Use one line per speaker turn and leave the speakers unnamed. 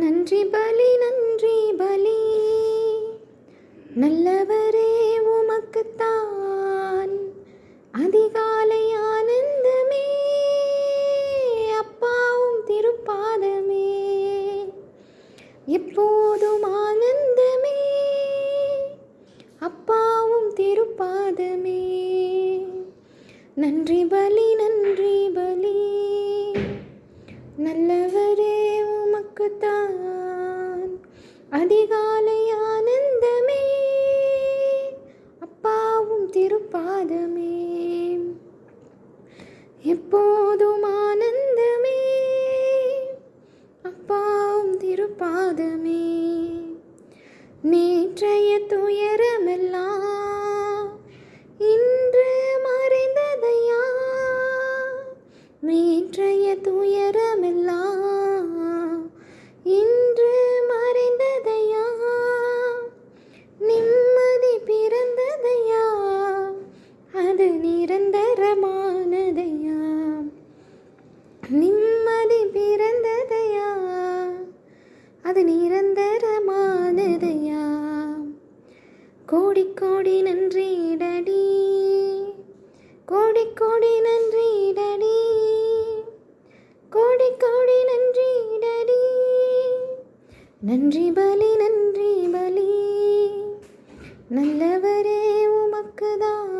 நன்றி பலி நல்லவரே உமக்குத்தான். அதிகாலை ஆனந்தமே அப்பாவும் திருப்பாதமே, எப்போதும் ஆனந்தமே அப்பாவும் திருப்பாதமே. நன்றி பலி நல்லவரே உமக்குத்தான். அதிகாலை ஆனந்தமே அப்பாவும் திருப்பாதமே, எப்போதும் ஆனந்தமே அப்பாவும் திருப்பாதமே. நேற்றைய துயரமெல்லாம் இன்று மறைந்ததையா, நேற்றைய துயரமெல்லாம் இன்று மறைந்ததையா, நிம்மதி பிறந்ததையா, அது நிரந்தரமானதையா, நிம்மதி பிறந்ததையா, அது நிரந்தரமானதையா. கோடி கோடி நன்றிடடி, கோடி கோடி நன்றிடடி, கோடி கோடி நன்றிடடி. நன்றி பலி நல்லவரே உமக்குதான்.